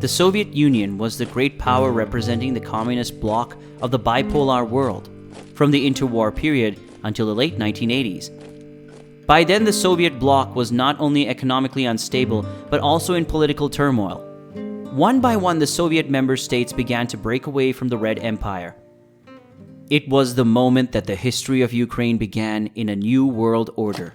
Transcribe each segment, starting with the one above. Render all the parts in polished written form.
The Soviet Union was the great power representing the communist bloc of the bipolar world, from the interwar period until the late 1980s. By then, the Soviet bloc was not only economically unstable, but also in political turmoil. One by one, the Soviet member states began to break away from the Red Empire. It was the moment that the history of Ukraine began in a new world order.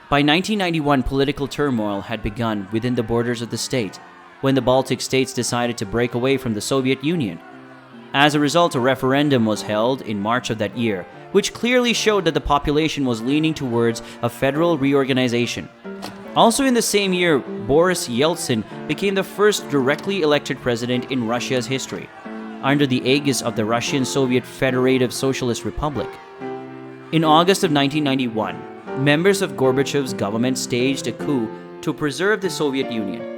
By 1991, political turmoil had begun within the borders of the state, when the Baltic states decided to break away from the Soviet Union. As a result, a referendum was held in March of that year, which clearly showed that the population was leaning towards a federal reorganization. Also in the same year, Boris Yeltsin became the first directly elected president in Russia's history, under the aegis of the Russian Soviet Federative Socialist Republic. In August of 1991, members of Gorbachev's government staged a coup to preserve the Soviet Union.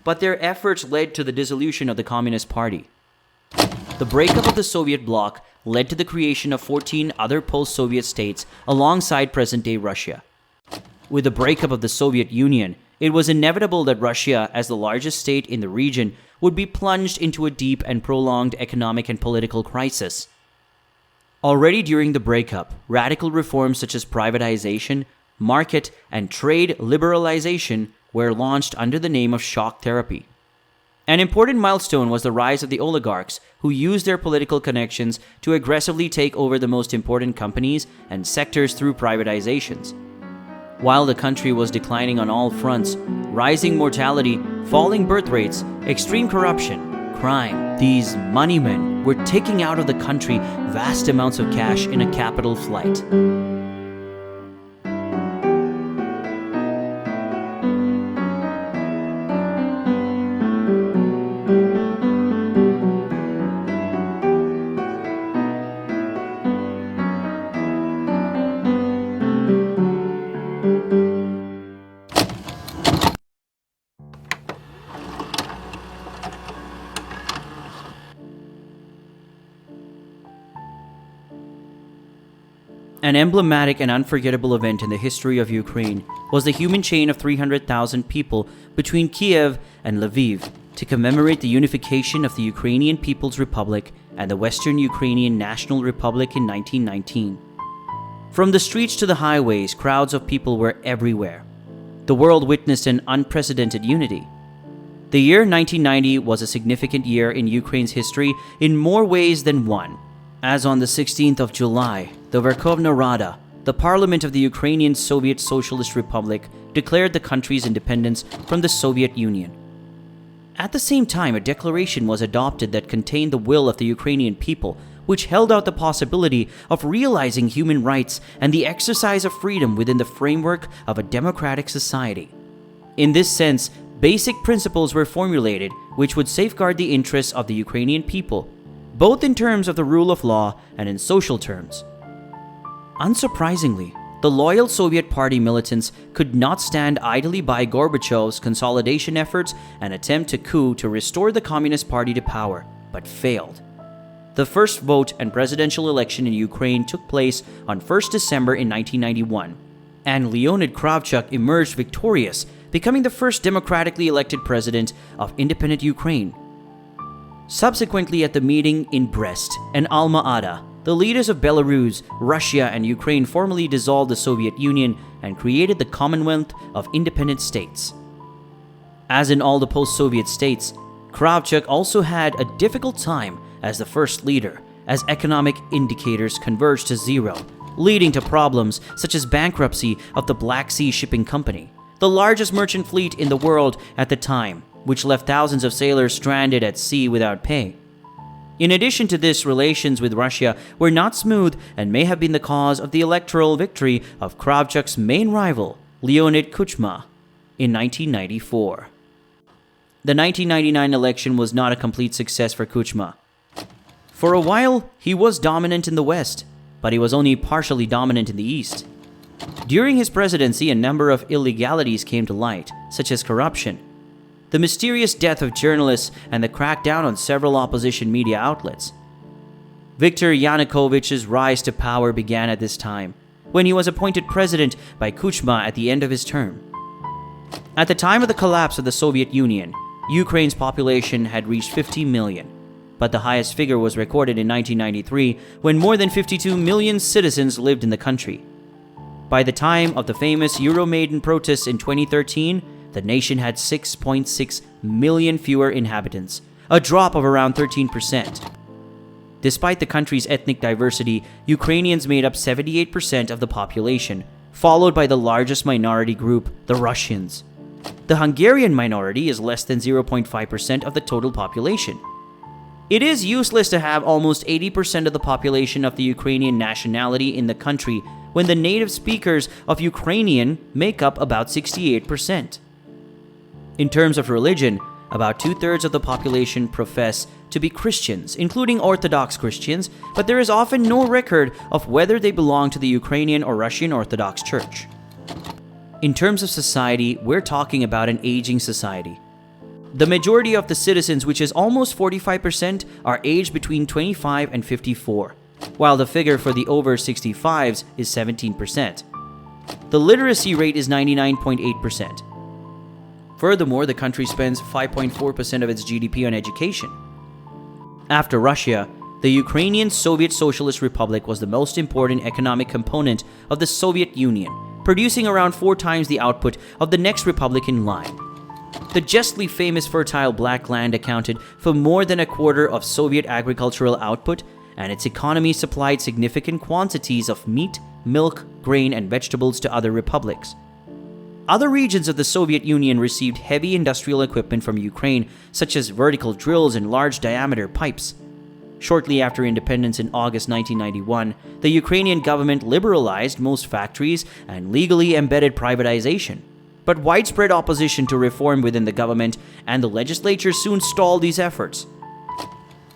But their efforts led to the dissolution of the Communist Party. The breakup of the Soviet bloc led to the creation of 14 other post-Soviet states alongside present-day Russia. With the breakup of the Soviet Union, it was inevitable that Russia, as the largest state in the region, would be plunged into a deep and prolonged economic and political crisis. Already during the breakup, radical reforms such as privatization, market, and trade liberalization were launched under the name of shock therapy. An important milestone was the rise of the oligarchs, who used their political connections to aggressively take over the most important companies and sectors through privatizations. While the country was declining on all fronts, rising mortality, falling birth rates, extreme corruption, crime, these moneymen were taking out of the country vast amounts of cash in a capital flight. An emblematic and unforgettable event in the history of Ukraine was the human chain of 300,000 people between Kiev and Lviv to commemorate the unification of the Ukrainian People's Republic and the Western Ukrainian National Republic in 1919. From the streets to the highways, crowds of people were everywhere. The world witnessed an unprecedented unity. The year 1990 was a significant year in Ukraine's history in more ways than one, as on the 16th of July, the Verkhovna Rada, the parliament of the Ukrainian Soviet Socialist Republic, declared the country's independence from the Soviet Union. At the same time, a declaration was adopted that contained the will of the Ukrainian people, which held out the possibility of realizing human rights and the exercise of freedom within the framework of a democratic society. In this sense, basic principles were formulated which would safeguard the interests of the Ukrainian people, both in terms of the rule of law and in social terms. Unsurprisingly, the loyal Soviet Party militants could not stand idly by Gorbachev's consolidation efforts and attempt to coup to restore the Communist Party to power, but failed. The first vote and presidential election in Ukraine took place on 1st December in 1991, and Leonid Kravchuk emerged victorious, becoming the first democratically elected president of independent Ukraine. Subsequently, at the meeting in Brest and Alma-Ata, the leaders of Belarus, Russia, and Ukraine formally dissolved the Soviet Union and created the Commonwealth of Independent States. As in all the post-Soviet states, Kravchuk also had a difficult time as the first leader, as economic indicators converged to zero, leading to problems such as bankruptcy of the Black Sea Shipping Company, the largest merchant fleet in the world at the time, which left thousands of sailors stranded at sea without pay. In addition to this, relations with Russia were not smooth and may have been the cause of the electoral victory of Kravchuk's main rival, Leonid Kuchma, in 1994. The 1999 election was not a complete success for Kuchma. For a while, he was dominant in the West, but he was only partially dominant in the East. During his presidency, a number of illegalities came to light, such as corruption, the mysterious death of journalists, and the crackdown on several opposition media outlets. Viktor Yanukovych's rise to power began at this time, when he was appointed president by Kuchma at the end of his term. At the time of the collapse of the Soviet Union, Ukraine's population had reached 50 million, but the highest figure was recorded in 1993, when more than 52 million citizens lived in the country. By the time of the famous Euromaidan protests in 2013, the nation had 6.6 million fewer inhabitants, a drop of around 13%. Despite the country's ethnic diversity, Ukrainians made up 78% of the population, followed by the largest minority group, the Russians. The Hungarian minority is less than 0.5% of the total population. It is useless to have almost 80% of the population of the Ukrainian nationality in the country when the native speakers of Ukrainian make up about 68%. In terms of religion, about 2/3 of the population profess to be Christians, including Orthodox Christians, but there is often no record of whether they belong to the Ukrainian or Russian Orthodox Church. In terms of society, we're talking about an aging society. The majority of the citizens, which is almost 45%, are aged between 25 and 54, while the figure for the over 65s is 17%. The literacy rate is 99.8%. Furthermore, the country spends 5.4% of its GDP on education. After Russia, the Ukrainian Soviet Socialist Republic was the most important economic component of the Soviet Union, producing around 4 times the output of the next republic in line. The justly famous fertile black land accounted for more than a quarter of Soviet agricultural output, and its economy supplied significant quantities of meat, milk, grain, and vegetables to other republics. Other regions of the Soviet Union received heavy industrial equipment from Ukraine, such as vertical drills and large-diameter pipes. Shortly after independence in August 1991, the Ukrainian government liberalized most factories and legally embedded privatization. But widespread opposition to reform within the government and the legislature soon stalled these efforts.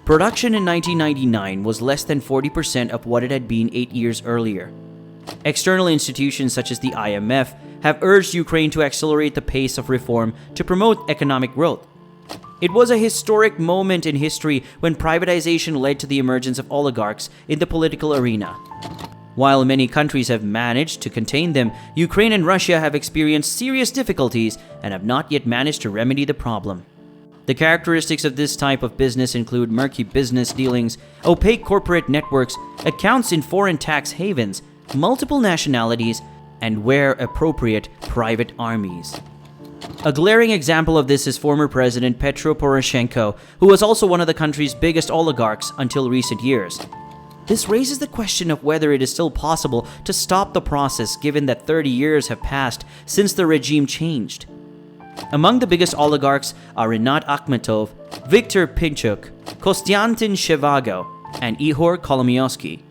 Production in 1999 was less than 40% of what it had been 8 years earlier. External institutions such as the IMF have urged Ukraine to accelerate the pace of reform to promote economic growth. It was a historic moment in history when privatization led to the emergence of oligarchs in the political arena. While many countries have managed to contain them, Ukraine and Russia have experienced serious difficulties and have not yet managed to remedy the problem. The characteristics of this type of business include murky business dealings, opaque corporate networks, accounts in foreign tax havens, multiple nationalities, and where appropriate, private armies. A glaring example of this is former President Petro Poroshenko, who was also one of the country's biggest oligarchs until recent years. This raises the question of whether it is still possible to stop the process given that 30 years have passed since the regime changed. Among the biggest oligarchs are Rinat Akhmetov, Viktor Pinchuk, Konstantin Shevago, and Ihor Kolomoisky.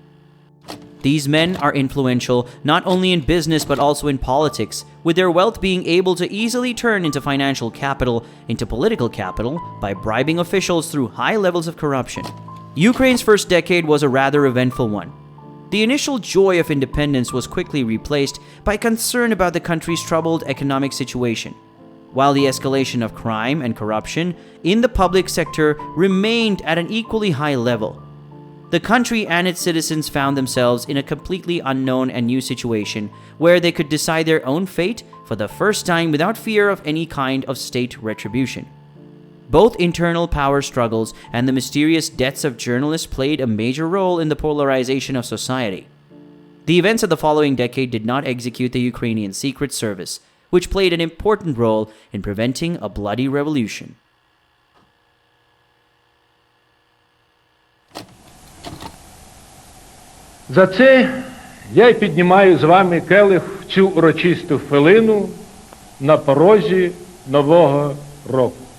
These men are influential not only in business but also in politics, with their wealth being able to easily turn into financial capital into political capital by bribing officials through high levels of corruption. Ukraine's first decade was a rather eventful one. The initial joy of independence was quickly replaced by concern about the country's troubled economic situation, while the escalation of crime and corruption in the public sector remained at an equally high level. The country and its citizens found themselves in a completely unknown and new situation where they could decide their own fate for the first time without fear of any kind of state retribution. Both internal power struggles and the mysterious deaths of journalists played a major role in the polarization of society. The events of the following decade did not execute the Ukrainian Secret Service, which played an important role in preventing a bloody revolution. За це я й піднімаю з вами келих в цю урочисту хвилину на порозі Нового року.